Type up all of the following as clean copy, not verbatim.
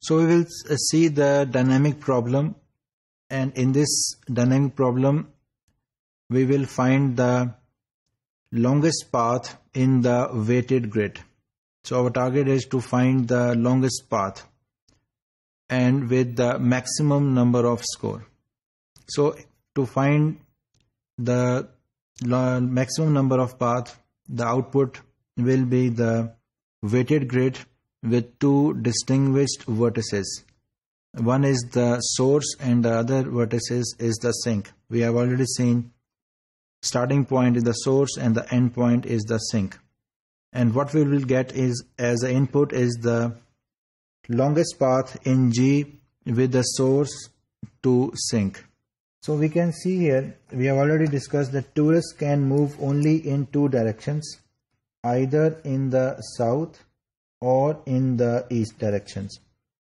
So we will see the dynamic problem, and in this dynamic problem we will find the longest path in the weighted grid. So our target is to find the longest path and with the maximum number of score. So to find the maximum number of path, the output will be the weighted grid with two distinguished vertices. One is the source and the other vertices is the sink. We have already seen starting point is the source and the end point is the sink. And what we will get is, as the input, is the longest path in G with the source to sink. So we can see here, we have already discussed that tourists can move only in two directions, either in the south or in the east directions.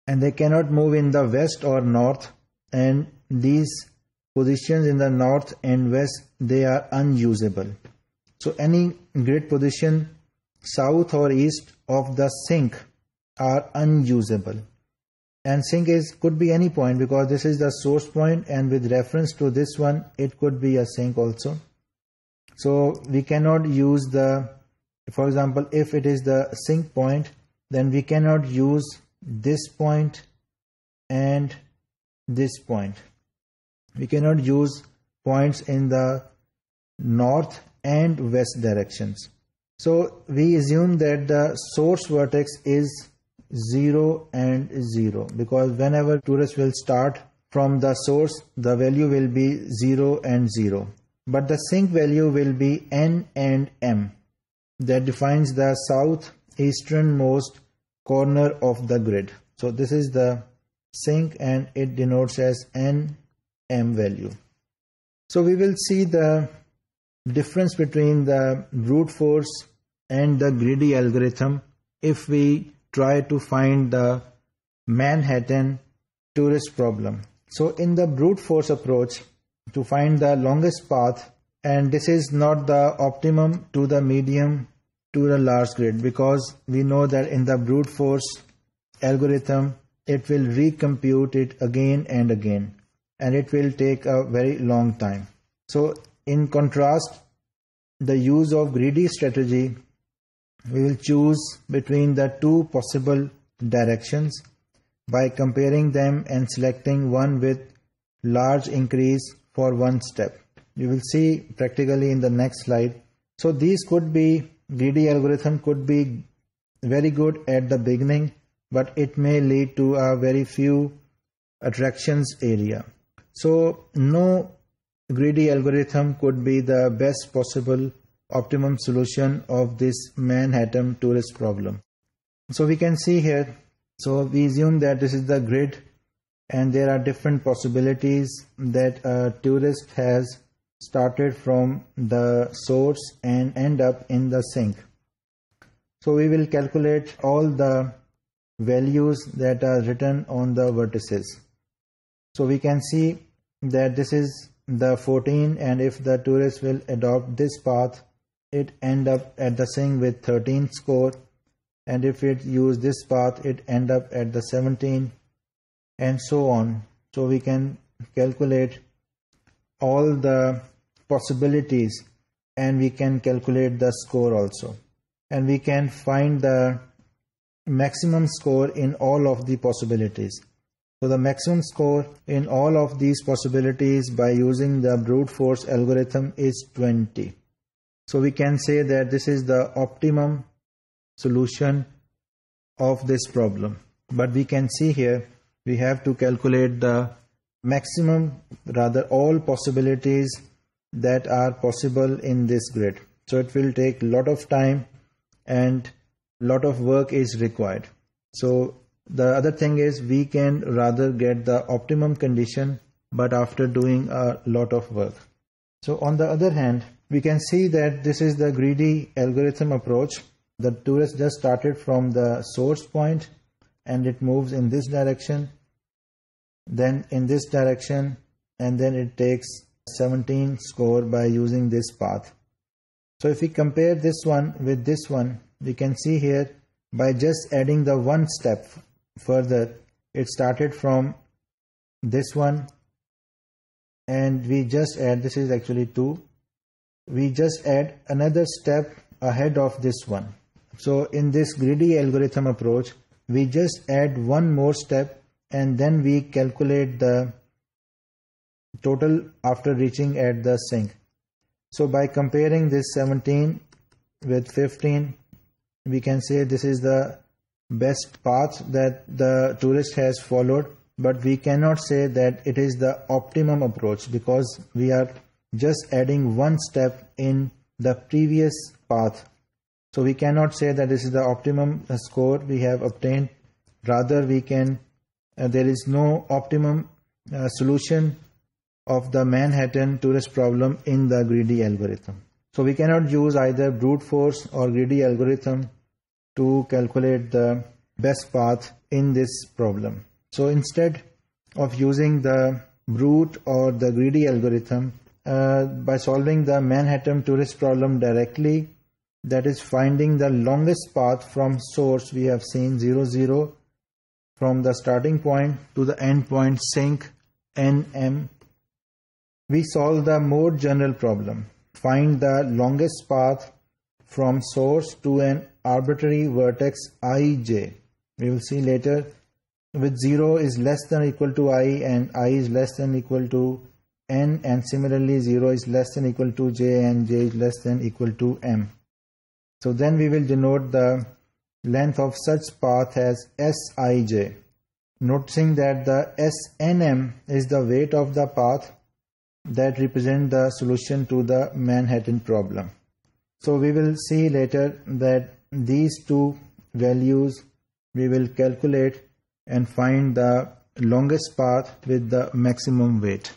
And they cannot move in the west or north, and these positions in the north and west, they are unusable. So any grid position south or east of the sink are unusable. And sink could be any point, because this is the source point, and with reference to this one it could be a sink also. So we cannot use the, for example, if it is the sink point, then we cannot use this point and this point. We cannot use points in the north and west directions. So we assume that the source vertex is 0 and 0, because whenever tourist will start from the source, the value will be 0 and 0. But the sink value will be N and M. That defines the southeasternmost corner of the grid. So this is the sink and it denotes as N, M value. So we will see the difference between the brute force and the greedy algorithm if we try to find the Manhattan tourist problem. So in the brute force approach, to find the longest path, and this is not the optimum to the medium to the large grid, because we know that in the brute force algorithm it will recompute it again and again, and it will take a very long time. So in contrast, the use of greedy strategy, we will choose between the two possible directions by comparing them and selecting one with large increase for one step. You will see practically in the next slide. So these could be, greedy algorithm could be very good at the beginning, but it may lead to a very few attractions area. So no greedy algorithm could be the best possible optimum solution of this Manhattan tourist problem. So we can see here, so we assume that this is the grid and there are different possibilities that a tourist has started from the source and end up in the sink. So we will calculate all the values that are written on the vertices. So we can see that this is the 14, and if the tourist will adopt this path, it end up at the sink with 13 score, and if it use this path, it end up at the 17, and so on. So we can calculate all the possibilities and we can calculate the score also, and we can find the maximum score in all of the possibilities. So the maximum score in all of these possibilities by using the brute force algorithm is 20. So we can say that this is the optimum solution of this problem. But we can see here, we have to calculate the maximum, rather all possibilities that are possible in this grid. So it will take a lot of time and lot of work is required. So the other thing is, we can rather get the optimum condition, but after doing a lot of work. So on the other hand, we can see that this is the greedy algorithm approach. The tourist just started from the source point and it moves in this direction, then in this direction, and then it takes 17 score by using this path. So if we compare this one with this one, we can see here, by just adding the one step further, it started from this one, and we just add, this is actually 2, we just add another step ahead of this one. So in this greedy algorithm approach, we just add one more step and then we calculate the total after reaching at the sink. So by comparing this 17 with 15, we can say this is the best path that the tourist has followed, but we cannot say that it is the optimum approach because we are just adding one step in the previous path. So we cannot say that this is the optimum score we have obtained. Rather, we can there is no optimum solution of the Manhattan tourist problem in the greedy algorithm. So we cannot use either brute force or greedy algorithm to calculate the best path in this problem. So instead of using the brute or the greedy algorithm, by solving the Manhattan tourist problem directly, that is finding the longest path from source, we have seen 0, 0, from the starting point to the end point sink NM. We solve the more general problem. Find the longest path from source to an arbitrary vertex ij. We will see later, with 0 is less than or equal to I and I is less than or equal to N, and similarly 0 is less than or equal to J and J is less than or equal to M. So then we will denote the length of such path as Sij, noticing that the Snm is the weight of the path that represent the solution to the Manhattan problem. So we will see later that these two values we will calculate and find the longest path with the maximum weight.